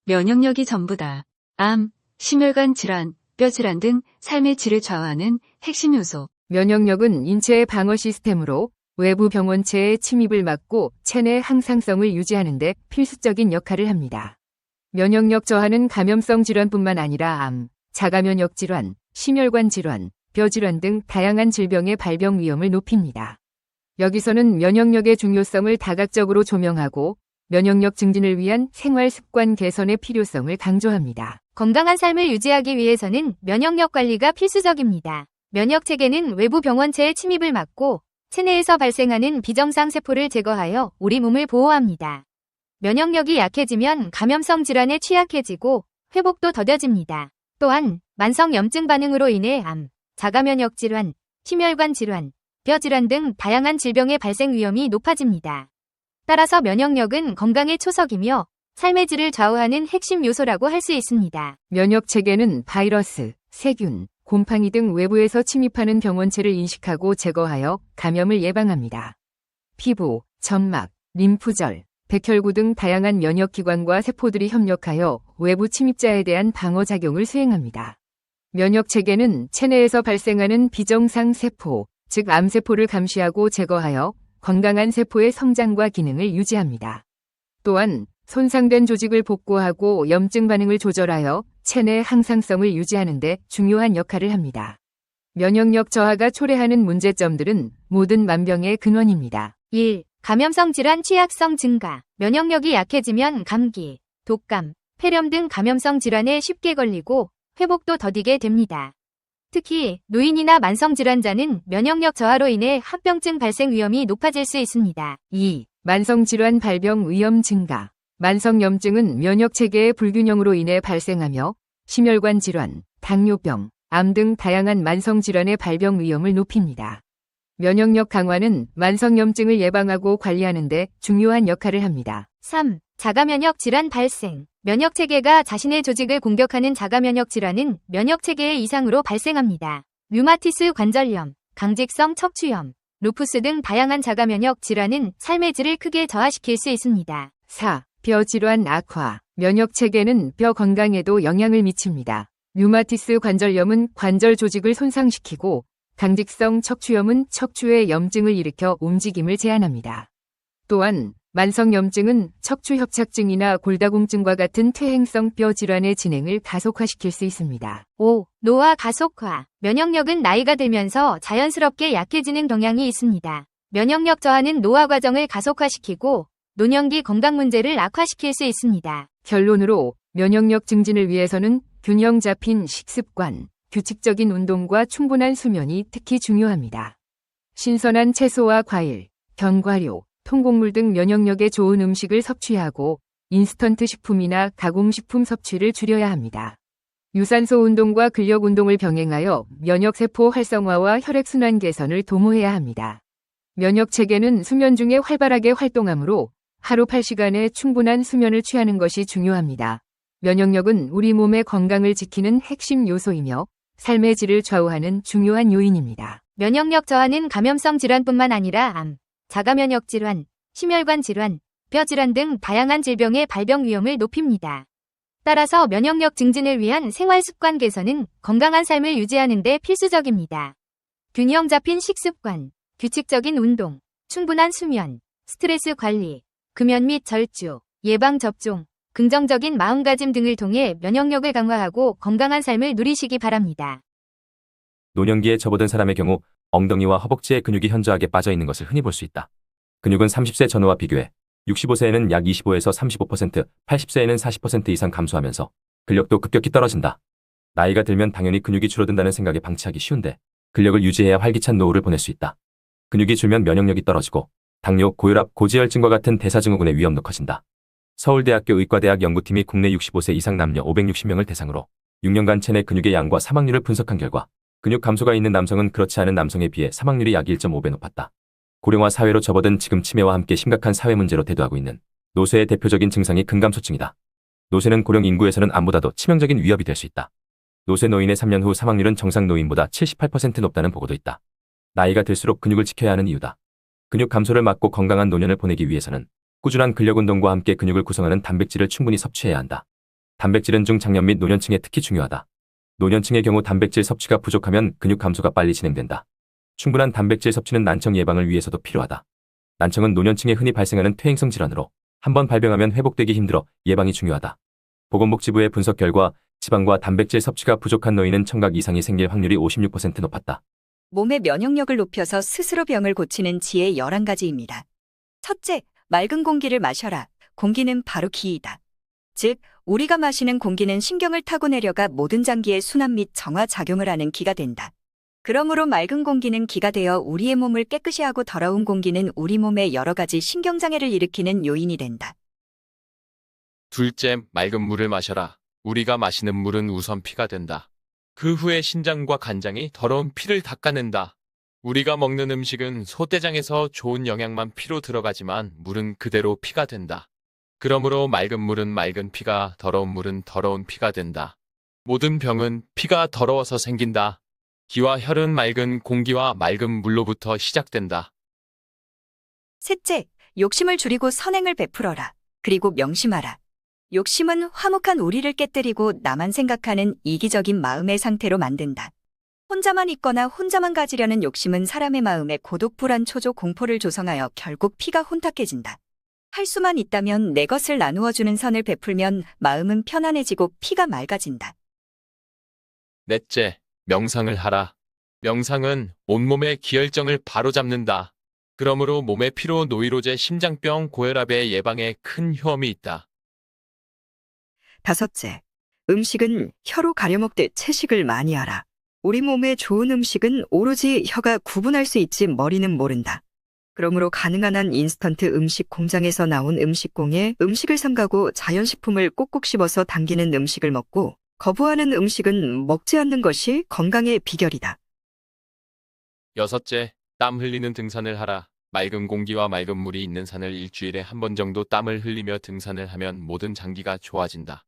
면역력이 전부다. 암, 심혈관 질환, 뼈 질환 등 삶의 질을 좌우하는 핵심 요소. 면역력은 인체의 방어 시스템으로 외부 병원체의 침입을 막고 체내 항상성을 유지하는 데 필수적인 역할을 합니다. 면역력 저하는 감염성 질환뿐만 아니라 암, 자가면역 질환, 심혈관 질환, 뼈 질환 등 다양한 질병의 발병 위험을 높입니다. 여기서는 면역력의 중요성을 다각적으로 조명하고 면역력 증진을 위한 생활 습관 개선의 필요성을 강조합니다. 건강한 삶을 유지하기 위해서는 면역력 관리가 필수적입니다. 면역 체계는 외부 병원체의 침입을 막고 체내에서 발생하는 비정상 세포를 제거하여 우리 몸을 보호합니다. 면역력이 약해지면 감염성 질환에 취약해지고 회복도 더뎌집니다. 또한 만성 염증 반응으로 인해 암, 자가면역 질환, 심혈관 질환, 뼈 질환 등 다양한 질병의 발생 위험이 높아집니다. 따라서 면역력은 건강의 초석이며 삶의 질을 좌우하는 핵심 요소라고 할 수 있습니다. 면역 체계는 바이러스, 세균, 곰팡이 등 외부에서 침입하는 병원체를 인식하고 제거하여 감염을 예방합니다. 피부, 점막, 림프절, 백혈구 등 다양한 면역기관과 세포들이 협력하여 외부 침입자에 대한 방어작용을 수행합니다. 면역 체계는 체내에서 발생하는 비정상 세포, 즉 암세포를 감시하고 제거하여 건강한 세포의 성장과 기능을 유지합니다. 또한 손상된 조직을 복구하고 염증 반응을 조절하여 체내 항상성을 유지하는 데 중요한 역할을 합니다. 면역력 저하가 초래하는 문제점들은 모든 만병의 근원입니다. 1. 감염성 질환 취약성 증가. 면역력이 약해지면 감기, 독감, 폐렴 등 감염성 질환에 쉽게 걸리고 회복도 더디게 됩니다. 특히 노인이나 만성 질환자는 면역력 저하로 인해 합병증 발생 위험이 높아질 수 있습니다. 2. 만성 질환 발병 위험 증가. 만성 염증은 면역 체계의 불균형으로 인해 발생하며 심혈관 질환, 당뇨병, 암 등 다양한 만성 질환의 발병 위험을 높입니다. 면역력 강화는 만성 염증을 예방하고 관리하는 데 중요한 역할을 합니다. 3. 자가면역 질환 발생. 면역 체계가 자신의 조직을 공격하는 자가면역 질환은 면역 체계의 이상으로 발생합니다. 류마티스 관절염, 강직성 척추염, 루푸스 등 다양한 자가면역 질환은 삶의 질을 크게 저하시킬 수 있습니다. 4. 뼈 질환 악화. 면역 체계는 뼈 건강에도 영향을 미칩니다. 류마티스 관절염은 관절 조직을 손상시키고 강직성 척추염은 척추의 염증을 일으켜 움직임을 제한합니다. 또한 만성 염증은 척추 협착증이나 골다공증과 같은 퇴행성 뼈 질환의 진행을 가속화시킬 수 있습니다. 5. 노화 가속화. 면역력은 나이가 들면서 자연스럽게 약해지는 경향이 있습니다. 면역력 저하는 노화 과정을 가속화시키고 노년기 건강 문제를 악화시킬 수 있습니다. 결론으로 면역력 증진을 위해서는 균형 잡힌 식습관, 규칙적인 운동과 충분한 수면이 특히 중요합니다. 신선한 채소와 과일, 견과류, 통곡물 등 면역력에 좋은 음식을 섭취하고 인스턴트 식품이나 가공식품 섭취를 줄여야 합니다. 유산소 운동과 근력 운동을 병행하여 면역세포 활성화와 혈액순환 개선을 도모해야 합니다. 면역 체계는 수면 중에 활발하게 활동하므로 하루 8시간의 충분한 수면을 취하는 것이 중요합니다. 면역력은 우리 몸의 건강을 지키는 핵심 요소이며 삶의 질을 좌우하는 중요한 요인입니다. 면역력 저하는 감염성 질환뿐만 아니라 암, 자가면역 질환, 심혈관 질환, 뼈 질환 등 다양한 질병의 발병 위험을 높입니다. 따라서 면역력 증진을 위한 생활 습관 개선은 건강한 삶을 유지하는 데 필수적입니다. 균형 잡힌 식습관, 규칙적인 운동, 충분한 수면, 스트레스 관리, 금연 및 절주, 예방 접종, 긍정적인 마음가짐 등을 통해 면역력을 강화하고 건강한 삶을 누리시기 바랍니다. 노년기에 접어든 사람의 경우 엉덩이와 허벅지의 근육이 현저하게 빠져 있는 것을 흔히 볼 수 있다. 근육은 30세 전후와 비교해 65세에는 약 25에서 35%, 80세에는 40% 이상 감소하면서 근력도 급격히 떨어진다. 나이가 들면 당연히 근육이 줄어든다는 생각에 방치하기 쉬운데 근력을 유지해야 활기찬 노후를 보낼 수 있다. 근육이 줄면 면역력이 떨어지고 당뇨, 고혈압, 고지혈증과 같은 대사증후군의 위험도 커진다. 서울대학교 의과대학 연구팀이 국내 65세 이상 남녀 560명을 대상으로 6년간 체내 근육의 양과 사망률을 분석한 결과 근육 감소가 있는 남성은 그렇지 않은 남성에 비해 사망률이 약 1.5배 높았다. 고령화 사회로 접어든 지금 치매와 함께 심각한 사회 문제로 대두하고 있는 노쇠의 대표적인 증상이 근감소증이다. 노쇠는 고령 인구에서는 암보다도 치명적인 위협이 될 수 있다. 노쇠 노인의 3년 후 사망률은 정상 노인보다 78% 높다는 보고도 있다. 나이가 들수록 근육을 지켜야 하는 이유다. 근육 감소를 막고 건강한 노년을 보내기 위해서는 꾸준한 근력 운동과 함께 근육을 구성하는 단백질을 충분히 섭취해야 한다. 단백질은 중장년 및 노년층에 특히 중요하다. 노년층의 경우 단백질 섭취가 부족하면 근육 감소가 빨리 진행된다. 충분한 단백질 섭취는 난청 예방을 위해서도 필요하다. 난청은 노년층에 흔히 발생하는 퇴행성 질환으로 한번 발병하면 회복되기 힘들어 예방이 중요하다. 보건복지부의 분석 결과 지방과 단백질 섭취가 부족한 노인은 청각 이상이 생길 확률이 56% 높았다. 몸의 면역력을 높여서 스스로 병을 고치는 지혜 11가지입니다. 첫째, 맑은 공기를 마셔라. 공기는 바로 기이다. 즉, 우리가 마시는 공기는 신경을 타고 내려가 모든 장기의 순환 및 정화 작용을 하는 기가 된다. 그러므로 맑은 공기는 기가 되어 우리의 몸을 깨끗이 하고 더러운 공기는 우리 몸에 여러 가지 신경장애를 일으키는 요인이 된다. 둘째, 맑은 물을 마셔라. 우리가 마시는 물은 우선 피가 된다. 그 후에 신장과 간장이 더러운 피를 닦아낸다. 우리가 먹는 음식은 소대장에서 좋은 영양만 피로 들어가지만 물은 그대로 피가 된다. 그러므로 맑은 물은 맑은 피가, 더러운 물은 더러운 피가 된다. 모든 병은 피가 더러워서 생긴다. 기와 혈은 맑은 공기와 맑은 물로부터 시작된다. 셋째, 욕심을 줄이고 선행을 베풀어라. 그리고 명심하라. 욕심은 화목한 우리를 깨뜨리고 나만 생각하는 이기적인 마음의 상태로 만든다. 혼자만 있거나 혼자만 가지려는 욕심은 사람의 마음에 고독, 불안, 초조, 공포를 조성하여 결국 피가 혼탁해진다. 할 수만 있다면 내 것을 나누어주는 선을 베풀면 마음은 편안해지고 피가 맑아진다. 넷째, 명상을 하라. 명상은 온몸의 기혈정을 바로잡는다. 그러므로 몸의 피로, 노이로제, 심장병, 고혈압의 예방에 큰 효험이 있다. 다섯째, 음식은 혀로 가려먹듯 채식을 많이 하라. 우리 몸에 좋은 음식은 오로지 혀가 구분할 수 있지 머리는 모른다. 그러므로 가능한 한 인스턴트 음식 공장에서 나온 음식공에 음식을 삼가고 자연식품을 꼭꼭 씹어서 당기는 음식을 먹고 거부하는 음식은 먹지 않는 것이 건강의 비결이다. 여섯째, 땀 흘리는 등산을 하라. 맑은 공기와 맑은 물이 있는 산을 일주일에 한 번 정도 땀을 흘리며 등산을 하면 모든 장기가 좋아진다.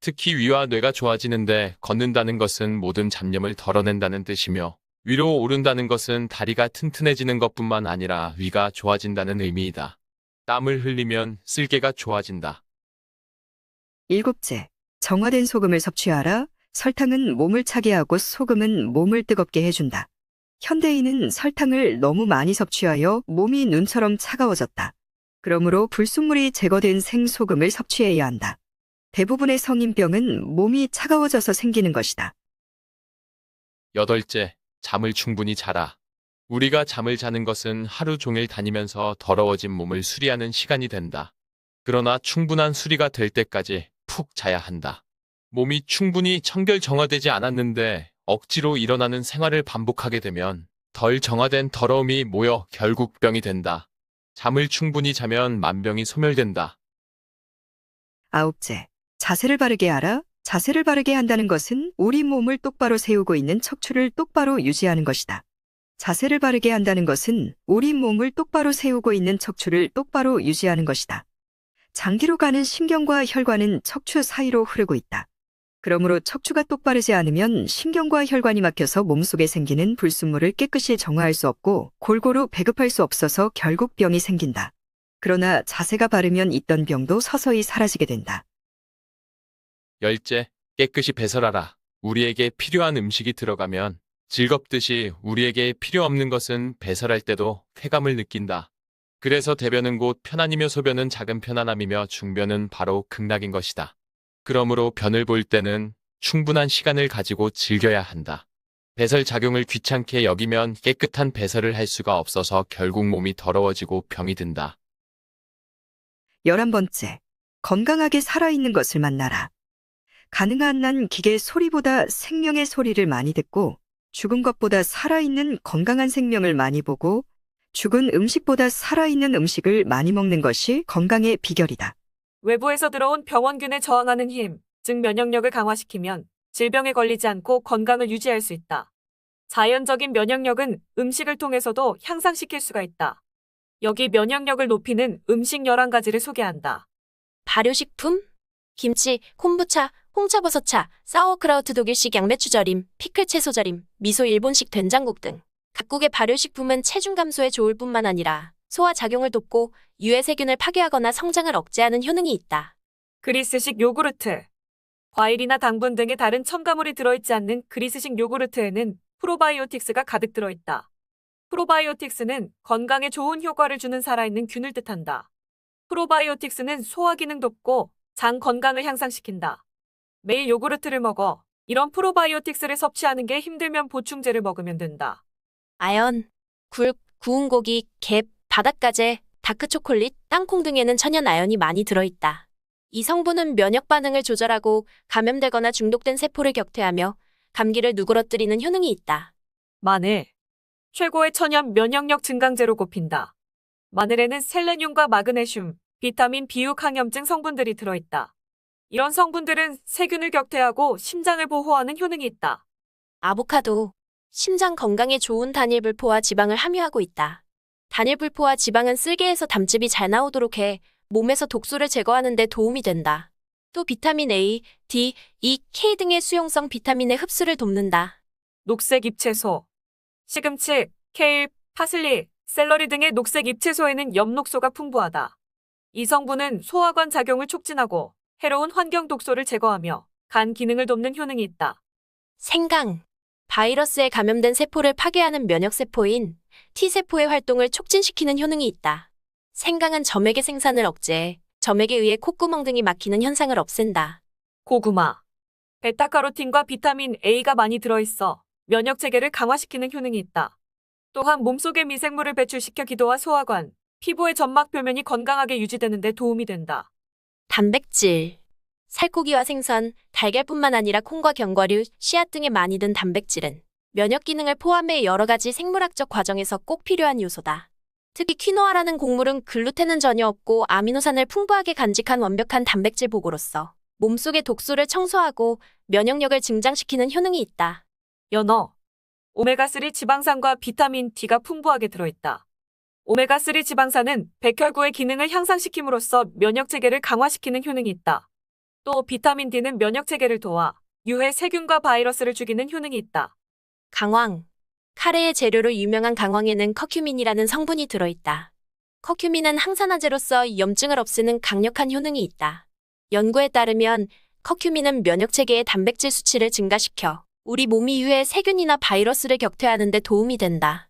특히 위와 뇌가 좋아지는데 걷는다는 것은 모든 잡념을 덜어낸다는 뜻이며 위로 오른다는 것은 다리가 튼튼해지는 것뿐만 아니라 위가 좋아진다는 의미이다. 땀을 흘리면 쓸개가 좋아진다. 일곱째, 정화된 소금을 섭취하라. 설탕은 몸을 차게 하고 소금은 몸을 뜨겁게 해준다. 현대인은 설탕을 너무 많이 섭취하여 몸이 눈처럼 차가워졌다. 그러므로 불순물이 제거된 생소금을 섭취해야 한다. 대부분의 성인병은 몸이 차가워져서 생기는 것이다. 여덟째, 잠을 충분히 자라. 우리가 잠을 자는 것은 하루 종일 다니면서 더러워진 몸을 수리하는 시간이 된다. 그러나 충분한 수리가 될 때까지 푹 자야 한다. 몸이 충분히 청결 정화되지 않았는데 억지로 일어나는 생활을 반복하게 되면 덜 정화된 더러움이 모여 결국 병이 된다. 잠을 충분히 자면 만병이 소멸된다. 아홉째, 자세를 바르게 하라. 자세를 바르게 한다는 것은 우리 몸을 똑바로 세우고 있는 척추를 똑바로 유지하는 것이다. 자세를 바르게 한다는 것은 우리 몸을 똑바로 세우고 있는 척추를 똑바로 유지하는 것이다. 장기로 가는 신경과 혈관은 척추 사이로 흐르고 있다. 그러므로 척추가 똑바르지 않으면 신경과 혈관이 막혀서 몸속에 생기는 불순물을 깨끗이 정화할 수 없고 골고루 배급할 수 없어서 결국 병이 생긴다. 그러나 자세가 바르면 있던 병도 서서히 사라지게 된다. 열째, 깨끗이 배설하라. 우리에게 필요한 음식이 들어가면 즐겁듯이 우리에게 필요 없는 것은 배설할 때도 쾌감을 느낀다. 그래서 대변은 곧 편안이며 소변은 작은 편안함이며 중변은 바로 극락인 것이다. 그러므로 변을 볼 때는 충분한 시간을 가지고 즐겨야 한다. 배설 작용을 귀찮게 여기면 깨끗한 배설을 할 수가 없어서 결국 몸이 더러워지고 병이 든다. 11번째, 건강하게 살아있는 것을 만나라. 가능한 한 기계의 소리보다 생명의 소리를 많이 듣고 죽은 것보다 살아있는 건강한 생명을 많이 보고 죽은 음식보다 살아있는 음식을 많이 먹는 것이 건강의 비결이다. 외부에서 들어온 병원균에 저항하는 힘, 즉 면역력을 강화시키면 질병에 걸리지 않고 건강을 유지할 수 있다. 자연적인 면역력은 음식을 통해서도 향상시킬 수가 있다. 여기 면역력을 높이는 음식 11가지를 소개한다. 발효식품, 김치, 콤부차, 홍차버섯차, 사워크라우트 독일식 양배추 절임, 피클 채소 절임, 미소 일본식 된장국 등 각국의 발효식품은 체중 감소에 좋을 뿐만 아니라 소화작용을 돕고 유해 세균을 파괴하거나 성장을 억제하는 효능이 있다. 그리스식 요구르트, 과일이나 당분 등의 다른 첨가물이 들어있지 않는 그리스식 요구르트에는 프로바이오틱스가 가득 들어있다. 프로바이오틱스는 건강에 좋은 효과를 주는 살아있는 균을 뜻한다. 프로바이오틱스는 소화 기능 돕고 장 건강을 향상시킨다. 매일 요구르트를 먹어. 이런 프로바이오틱스를 섭취하는 게 힘들면 보충제를 먹으면 된다. 아연, 굴, 구운 고기, 갭, 바닷가재, 다크초콜릿, 땅콩 등에는 천연 아연이 많이 들어있다. 이 성분은 면역 반응을 조절하고 감염되거나 중독된 세포를 격퇴하며 감기를 누그러뜨리는 효능이 있다. 마늘. 최고의 천연 면역력 증강제로 꼽힌다. 마늘에는 셀레늄과 마그네슘, 비타민 B유 항염증 성분들이 들어있다. 이런 성분들은 세균을 격퇴하고 심장을 보호하는 효능이 있다. 아보카도. 심장 건강에 좋은 단일불포화 지방을 함유하고 있다. 단일불포화 지방은 쓸개에서 담즙이 잘 나오도록 해 몸에서 독소를 제거하는 데 도움이 된다. 또 비타민 A, D, E, K 등의 수용성 비타민의 흡수를 돕는다. 녹색 잎채소. 시금치, 케일, 파슬리, 샐러리 등의 녹색 잎채소에는 엽록소가 풍부하다. 이 성분은 소화관 작용을 촉진하고 해로운 환경 독소를 제거하며 간 기능을 돕는 효능이 있다. 생강. 바이러스에 감염된 세포를 파괴하는 면역세포인 T세포의 활동을 촉진시키는 효능이 있다. 생강은 점액의 생산을 억제해 점액에 의해 콧구멍 등이 막히는 현상을 없앤다. 고구마. 베타카로틴과 비타민 A가 많이 들어있어 면역 체계를 강화시키는 효능이 있다. 또한 몸속의 미생물을 배출시켜 기도와 소화관, 피부의 점막 표면이 건강하게 유지되는 데 도움이 된다. 단백질. 살코기와 생선, 달걀뿐만 아니라 콩과 견과류, 씨앗 등에 많이 든 단백질은 면역 기능을 포함해 여러 가지 생물학적 과정에서 꼭 필요한 요소다. 특히 퀴노아라는 곡물은 글루텐은 전혀 없고 아미노산을 풍부하게 간직한 완벽한 단백질 보고로서 몸속의 독소를 청소하고 면역력을 증장시키는 효능이 있다. 연어. 오메가3 지방산과 비타민 D가 풍부하게 들어있다. 오메가3 지방산은 백혈구의 기능을 향상시킴으로써 면역체계를 강화시키는 효능이 있다. 또 비타민 D는 면역체계를 도와 유해 세균과 바이러스를 죽이는 효능이 있다. 강황. 카레의 재료로 유명한 강황에는 커큐민이라는 성분이 들어있다. 커큐민은 항산화제로서 염증을 없애는 강력한 효능이 있다. 연구에 따르면 커큐민은 면역체계의 단백질 수치를 증가시켜 우리 몸이 유해 세균이나 바이러스를 격퇴하는 데 도움이 된다.